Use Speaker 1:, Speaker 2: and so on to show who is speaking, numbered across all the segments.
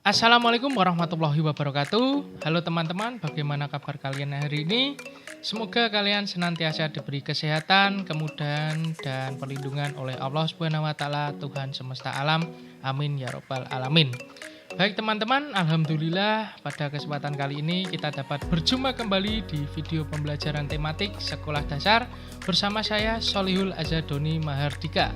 Speaker 1: Assalamualaikum warahmatullahi wabarakatuh. Halo teman-teman, bagaimana kabar kalian hari ini? Semoga kalian senantiasa diberi kesehatan, kemudahan, dan perlindungan oleh Allah Subhanahu wa Ta'ala, Tuhan semesta alam. Amin ya Rabbal alamin. Baik teman-teman, alhamdulillah pada kesempatan kali ini kita dapat berjumpa kembali di video pembelajaran tematik sekolah dasar bersama saya Solihul Azadoni Mahardika.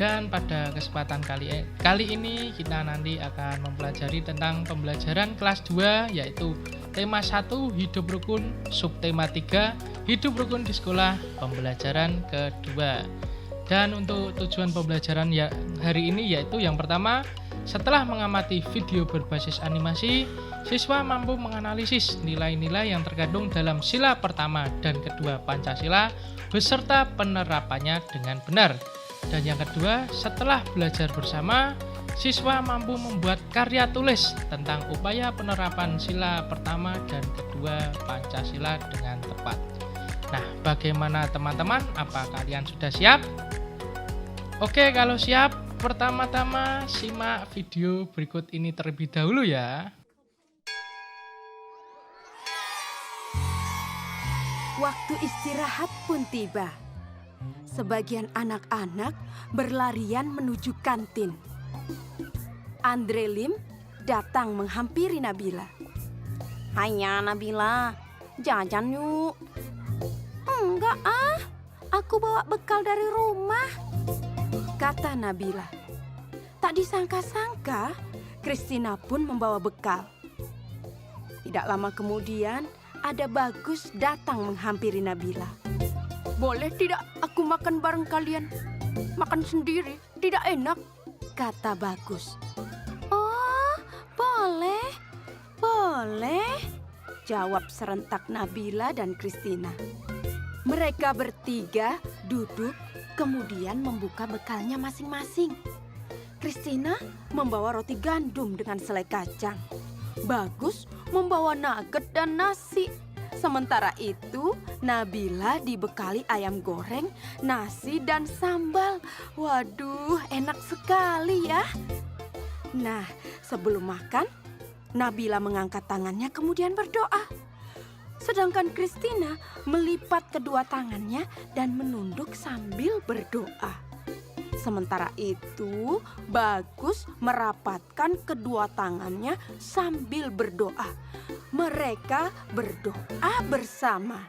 Speaker 1: Dan pada kesempatan kali ini kita nanti akan mempelajari tentang pembelajaran kelas 2, yaitu tema 1 hidup rukun, subtema 3 hidup rukun di sekolah, pembelajaran kedua. Dan untuk tujuan pembelajaran hari ini yaitu yang pertama, setelah mengamati video berbasis animasi, siswa mampu menganalisis nilai-nilai yang terkandung dalam sila pertama dan kedua Pancasila beserta penerapannya dengan benar. Dan yang kedua, setelah belajar bersama, siswa mampu membuat karya tulis tentang upaya penerapan sila pertama dan kedua Pancasila dengan tepat. Nah, bagaimana teman-teman? Apa kalian sudah siap? Oke, kalau siap, pertama-tama simak video berikut ini terlebih dahulu ya.
Speaker 2: Waktu istirahat pun tiba. Sebagian anak-anak berlarian menuju kantin. Andre Lim datang menghampiri Nabila. "Hanya Nabila, jajan yuk." "Enggak aku bawa bekal dari rumah," kata Nabila. Tak disangka-sangka, Christina pun membawa bekal. Tidak lama kemudian, ada Bagus datang menghampiri Nabila. "Boleh tidak aku makan bareng kalian? Makan sendiri tidak enak," kata Bagus. "Oh, boleh, jawab serentak Nabila dan Christina. Mereka bertiga duduk, kemudian membuka bekalnya masing-masing. Christina membawa roti gandum dengan selai kacang. Bagus membawa nugget dan nasi. Sementara itu, Nabila dibekali ayam goreng, nasi, dan sambal. Waduh, enak sekali ya. Nah, sebelum makan, Nabila mengangkat tangannya kemudian berdoa. Sedangkan Christina melipat kedua tangannya dan menunduk sambil berdoa. Sementara itu, Bagus merapatkan kedua tangannya sambil berdoa. Mereka berdoa bersama.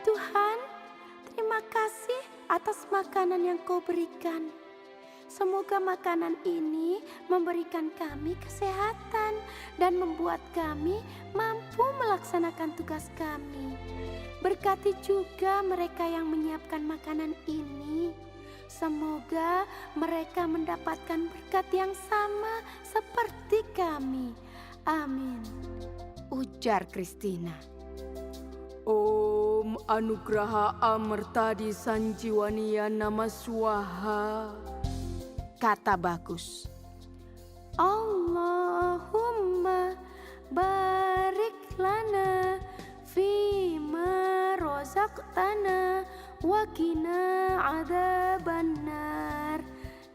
Speaker 2: "Tuhan, terima kasih atas makanan yang Kau berikan. Semoga makanan ini memberikan kami kesehatan dan membuat kami mampu melaksanakan tugas kami. Berkati juga mereka yang menyiapkan makanan ini. Semoga mereka mendapatkan berkat yang sama seperti kami. Amin," ujar Christina. "Om Anugraha Amertadi Sanjiwaniya Nama Swaha," kata Bagus. "Allahumma barik lana fima rozaqtana wa qina adzabannar,"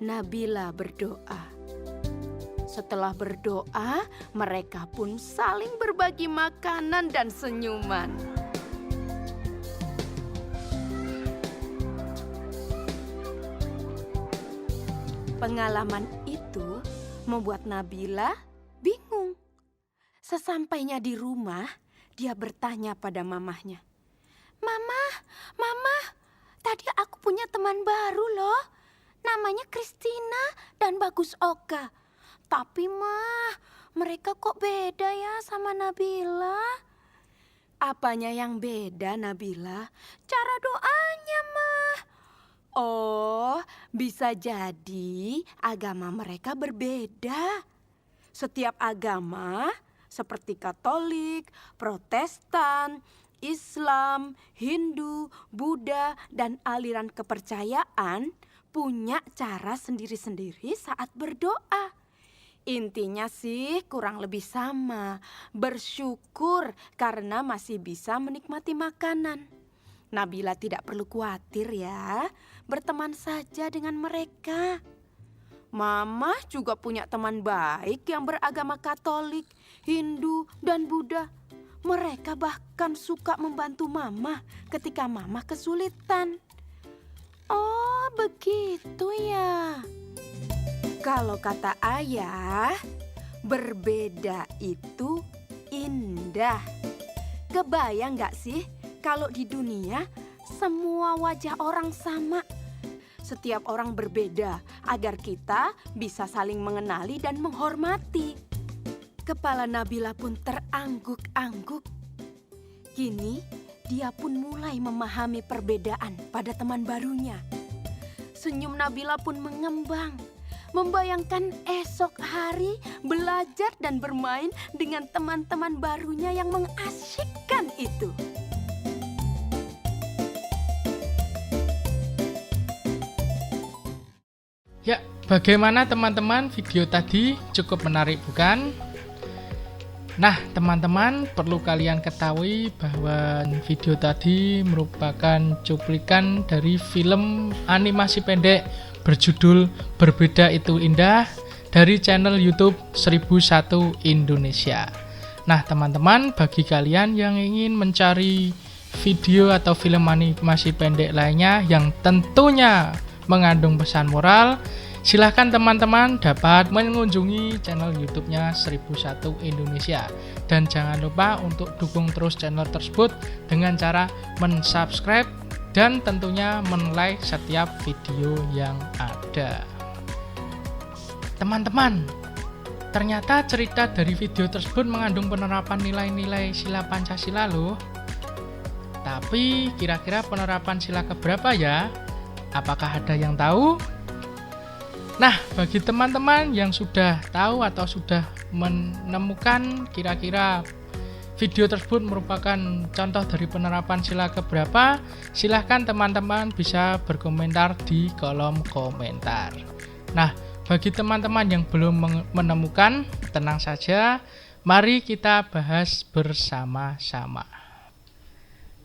Speaker 2: Nabila berdoa. Setelah berdoa, mereka pun saling berbagi makanan dan senyuman. Pengalaman itu membuat Nabila bingung. Sesampainya di rumah, dia bertanya pada mamahnya. Mama, tadi aku punya teman baru loh. Namanya Christina dan Bagus Oka. Tapi mereka kok beda ya sama Nabila?" "Apanya yang beda, Nabila?" "Cara doanya, Mah." "Oh, bisa jadi agama mereka berbeda. Setiap agama seperti Katolik, Protestan, Islam, Hindu, Buddha, dan aliran kepercayaan punya cara sendiri-sendiri saat berdoa. Intinya sih kurang lebih sama, bersyukur karena masih bisa menikmati makanan. Nabila tidak perlu khawatir ya, berteman saja dengan mereka. Mama juga punya teman baik yang beragama Katolik, Hindu, dan Buddha. Mereka bahkan suka membantu Mama ketika Mama kesulitan. Oh, begitu ya. Kalau kata Ayah, berbeda itu indah. Kebayang gak sih kalau di dunia semua wajah orang sama? Setiap orang berbeda agar kita bisa saling mengenali dan menghormati. Kepala Nabila pun terangguk-angguk. Kini dia pun mulai memahami perbedaan pada teman barunya. Senyum Nabila pun mengembang, membayangkan esok hari belajar dan bermain dengan teman-teman barunya yang mengasyikkan itu.
Speaker 1: Ya, bagaimana teman-teman, video tadi cukup menarik bukan? Nah, teman-teman, perlu kalian ketahui bahwa video tadi merupakan cuplikan dari film animasi pendek berjudul Berbeda Itu Indah dari channel YouTube 1001 Indonesia. Nah, teman-teman, bagi kalian yang ingin mencari video atau film animasi pendek lainnya yang tentunya mengandung pesan moral, silahkan teman-teman dapat mengunjungi channel YouTube-nya 1001 Indonesia. Dan jangan lupa untuk dukung terus channel tersebut dengan cara mensubscribe dan tentunya men-like setiap video yang ada. Teman-teman, ternyata cerita dari video tersebut mengandung penerapan nilai-nilai sila Pancasila loh. Tapi kira-kira penerapan sila keberapa ya? Apakah ada yang tahu? Nah, bagi teman-teman yang sudah tahu atau sudah menemukan kira-kira video tersebut merupakan contoh dari penerapan sila keberapa, silahkan teman-teman bisa berkomentar di kolom komentar. Nah, bagi teman-teman yang belum menemukan, tenang saja, mari kita bahas bersama-sama.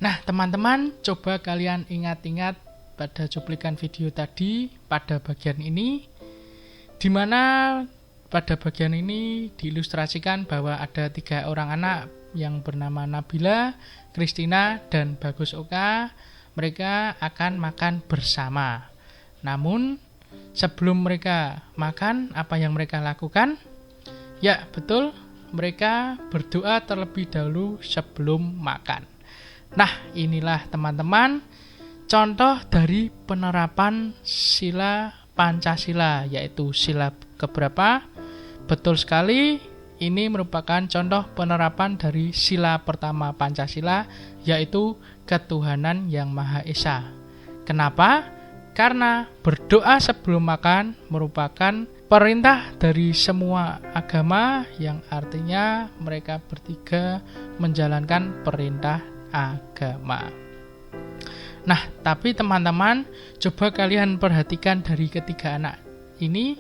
Speaker 1: Nah, teman-teman, coba kalian ingat-ingat pada cuplikan video tadi pada bagian ini, di mana pada bagian ini diilustrasikan bahwa ada 3 orang anak yang bernama Nabila, Christina, dan Bagus Oka. Mereka akan makan bersama. Namun sebelum mereka makan, apa yang mereka lakukan? Ya, betul, mereka berdoa terlebih dahulu sebelum makan. Nah, inilah teman-teman contoh dari penerapan sila Pancasila, yaitu sila keberapa? Betul sekali, ini merupakan contoh penerapan dari sila pertama Pancasila, yaitu ketuhanan yang Maha Esa. Kenapa? Karena berdoa sebelum makan merupakan perintah dari semua agama, yang artinya mereka bertiga menjalankan perintah agama. Nah, tapi teman-teman, coba kalian perhatikan dari ketiga anak ini,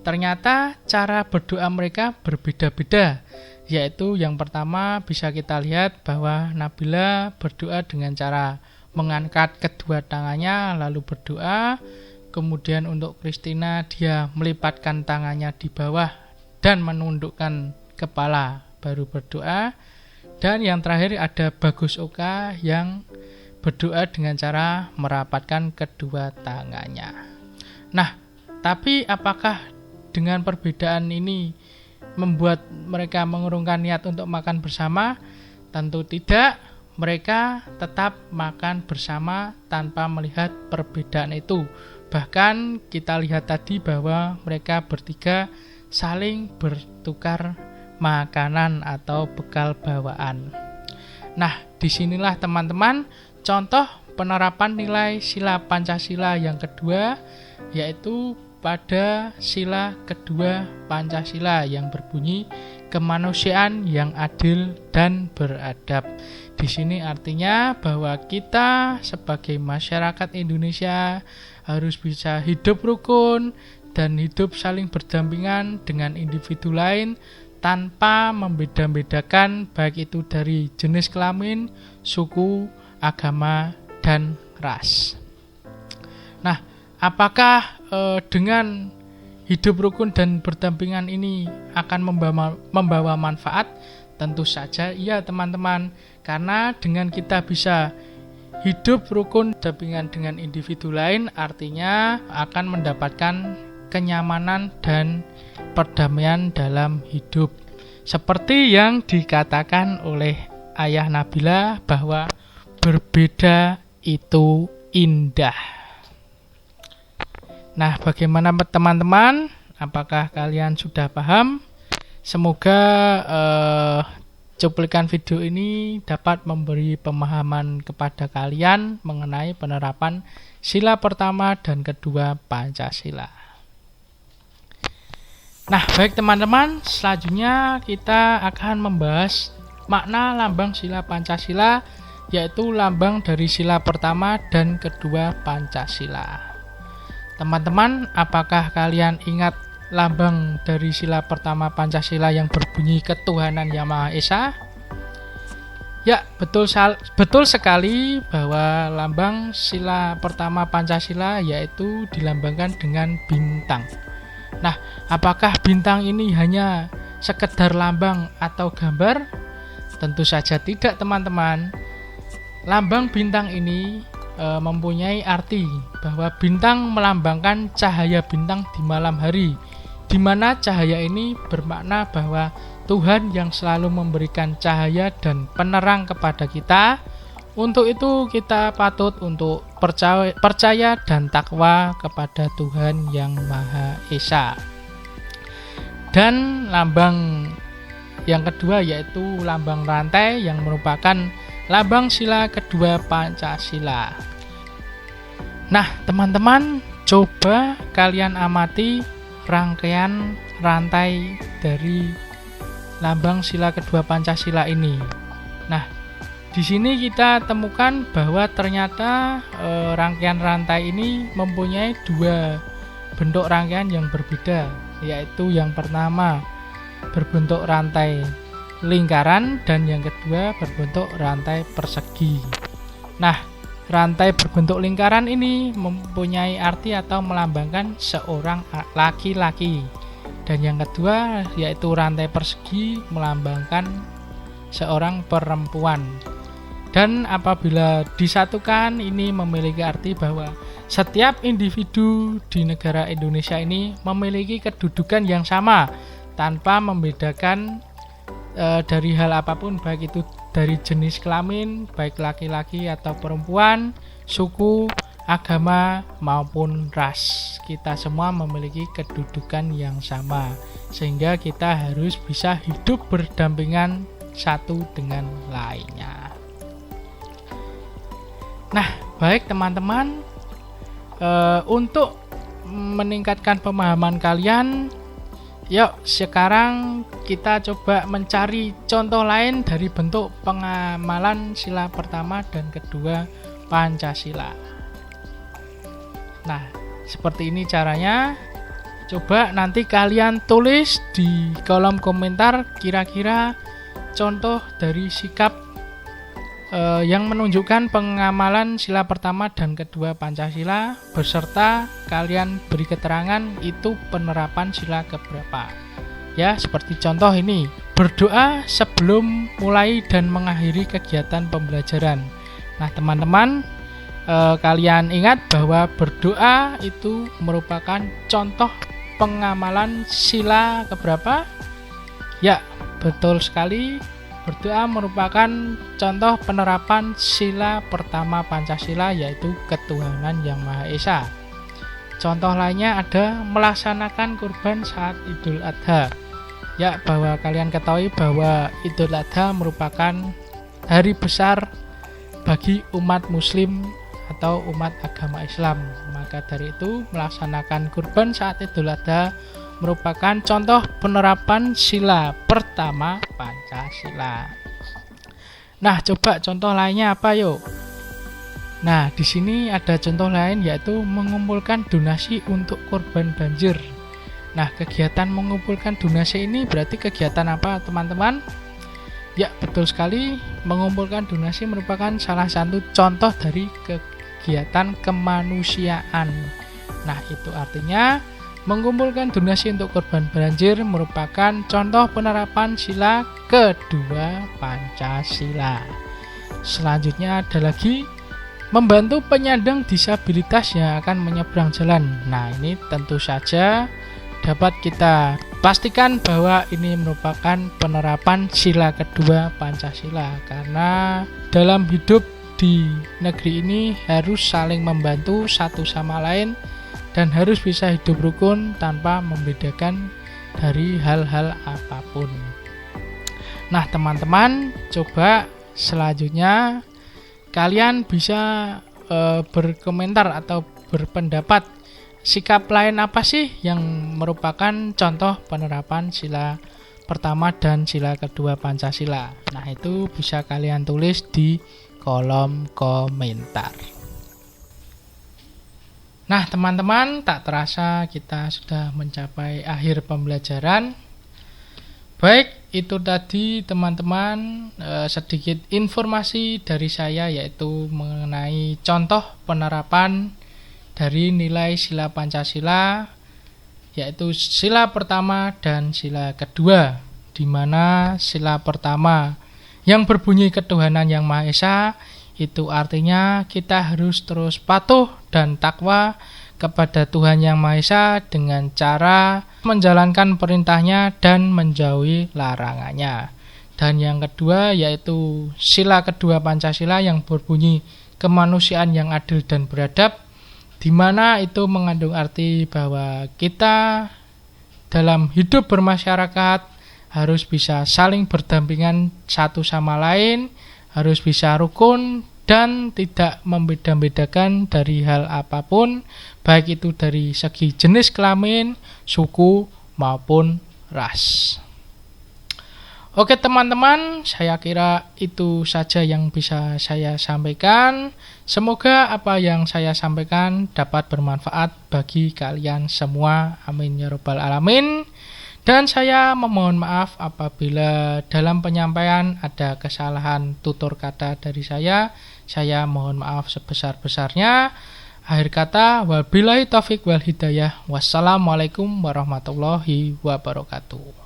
Speaker 1: ternyata cara berdoa mereka berbeda-beda. Yaitu yang pertama bisa kita lihat bahwa Nabila berdoa dengan cara mengangkat kedua tangannya lalu berdoa. Kemudian untuk Christina, dia melipatkan tangannya di bawah dan menundukkan kepala baru berdoa. Dan yang terakhir ada Bagus Oka yang berdoa dengan cara merapatkan kedua tangannya. Nah, tapi apakah dengan perbedaan ini membuat mereka mengurungkan niat untuk makan bersama? Tentu tidak. Mereka tetap makan bersama tanpa melihat perbedaan itu. Bahkan kita lihat tadi bahwa mereka bertiga saling bertukar makanan atau bekal bawaan. Nah, disinilah teman-teman contoh penerapan nilai sila Pancasila yang kedua, yaitu pada sila kedua Pancasila yang berbunyi kemanusiaan yang adil dan beradab. Di sini artinya bahwa kita sebagai masyarakat Indonesia harus bisa hidup rukun dan hidup saling berdampingan dengan individu lain tanpa membeda-bedakan, baik itu dari jenis kelamin, suku, agama, dan ras. Nah, apakah dengan hidup rukun dan berdampingan ini akan membawa manfaat? Tentu saja iya teman-teman, karena dengan kita bisa hidup rukun dampingan dengan individu lain, artinya akan mendapatkan kenyamanan dan perdamaian dalam hidup. Seperti yang dikatakan oleh ayah Nabila bahwa berbeda itu indah. Nah, bagaimana teman-teman? Apakah kalian sudah paham? Semoga cuplikan video ini dapat memberi pemahaman kepada kalian mengenai penerapan sila pertama dan kedua Pancasila. Nah, baik teman-teman, selanjutnya kita akan membahas makna lambang sila Pancasila, yaitu lambang dari sila pertama dan kedua Pancasila. Teman-teman, apakah kalian ingat lambang dari sila pertama Pancasila yang berbunyi ketuhanan Yang Maha Esa? Ya, betul sekali bahwa lambang sila pertama Pancasila yaitu dilambangkan dengan bintang. Nah, apakah bintang ini hanya sekedar lambang atau gambar? Tentu saja tidak, teman-teman. Lambang bintang ini mempunyai arti bahwa bintang melambangkan cahaya bintang di malam hari, di mana cahaya ini bermakna bahwa Tuhan yang selalu memberikan cahaya dan penerang kepada kita. Untuk itu kita patut untuk percaya dan takwa kepada Tuhan yang Maha Esa. Dan lambang yang kedua yaitu lambang rantai yang merupakan lambang sila kedua Pancasila. Nah, teman-teman, coba kalian amati rangkaian rantai dari lambang sila kedua Pancasila ini. Nah, di sini kita temukan bahwa ternyata rangkaian rantai ini mempunyai dua bentuk rangkaian yang berbeda, yaitu yang pertama berbentuk rantai lingkaran dan yang kedua berbentuk rantai persegi. Nah, rantai berbentuk lingkaran ini mempunyai arti atau melambangkan seorang laki-laki. Dan yang kedua yaitu rantai persegi melambangkan seorang perempuan. Dan apabila disatukan ini memiliki arti bahwa setiap individu di negara Indonesia ini memiliki kedudukan yang sama tanpa membedakan dari hal apapun, baik itu dari jenis kelamin, baik laki-laki atau perempuan, suku, agama maupun ras. Kita semua memiliki kedudukan yang sama, sehingga kita harus bisa hidup berdampingan satu dengan lainnya. Nah, baik teman-teman, untuk meningkatkan pemahaman kalian, yuk sekarang kita coba mencari contoh lain dari bentuk pengamalan sila pertama dan kedua Pancasila. Nah, seperti ini caranya. Coba nanti kalian tulis di kolom komentar kira-kira contoh dari sikap yang menunjukkan pengamalan sila pertama dan kedua Pancasila, beserta kalian beri keterangan itu penerapan sila keberapa. Ya, seperti contoh ini, berdoa sebelum mulai dan mengakhiri kegiatan pembelajaran. Nah, teman-teman, kalian ingat bahwa berdoa itu merupakan contoh pengamalan sila keberapa? Ya, betul sekali. Berdoa merupakan contoh penerapan sila pertama Pancasila, yaitu ketuhanan Yang Maha Esa. Contoh lainnya ada melaksanakan kurban saat Idul Adha. Ya, bahwa kalian ketahui bahwa Idul Adha merupakan hari besar bagi umat muslim atau umat agama Islam. Maka dari itu melaksanakan kurban saat Idul Adha merupakan contoh penerapan sila pertama Pancasila. Nah, coba contoh lainnya apa yuk? Nah, di sini ada contoh lain yaitu mengumpulkan donasi untuk korban banjir. Nah, kegiatan mengumpulkan donasi ini berarti kegiatan apa, teman-teman? Ya, betul sekali. Mengumpulkan donasi merupakan salah satu contoh dari kegiatan kemanusiaan. Nah, itu artinya mengumpulkan donasi untuk korban banjir merupakan contoh penerapan sila kedua Pancasila. Selanjutnya ada lagi membantu penyandang disabilitas yang akan menyeberang jalan. Nah, ini tentu saja dapat kita pastikan bahwa ini merupakan penerapan sila kedua Pancasila, karena dalam hidup di negeri ini harus saling membantu satu sama lain dan harus bisa hidup rukun tanpa membedakan dari hal-hal apapun. Nah, teman-teman, coba selanjutnya kalian bisa berkomentar atau berpendapat sikap lain apa sih yang merupakan contoh penerapan sila pertama dan sila kedua Pancasila. Nah, itu bisa kalian tulis di kolom komentar. Nah, teman-teman, tak terasa kita sudah mencapai akhir pembelajaran. Baik, itu tadi teman-teman sedikit informasi dari saya, yaitu mengenai contoh penerapan dari nilai sila Pancasila, yaitu sila pertama dan sila kedua, di mana sila pertama yang berbunyi ketuhanan yang Maha Esa, itu artinya kita harus terus patuh dan takwa kepada Tuhan Yang Maha Esa dengan cara menjalankan perintahnya dan menjauhi larangannya. Dan yang kedua yaitu sila kedua Pancasila yang berbunyi kemanusiaan yang adil dan beradab, di mana itu mengandung arti bahwa kita dalam hidup bermasyarakat harus bisa saling berdampingan satu sama lain, harus bisa rukun dan tidak membeda-bedakan dari hal apapun, baik itu dari segi jenis kelamin, suku, maupun ras. Oke teman-teman, saya kira itu saja yang bisa saya sampaikan. Semoga apa yang saya sampaikan dapat bermanfaat bagi kalian semua. Amin ya rabbal alamin. Dan saya memohon maaf apabila dalam penyampaian ada kesalahan tutur kata dari saya. Saya mohon maaf sebesar-besarnya. Akhir kata, wabillahi taufik wal hidayah. Wassalamualaikum warahmatullahi wabarakatuh.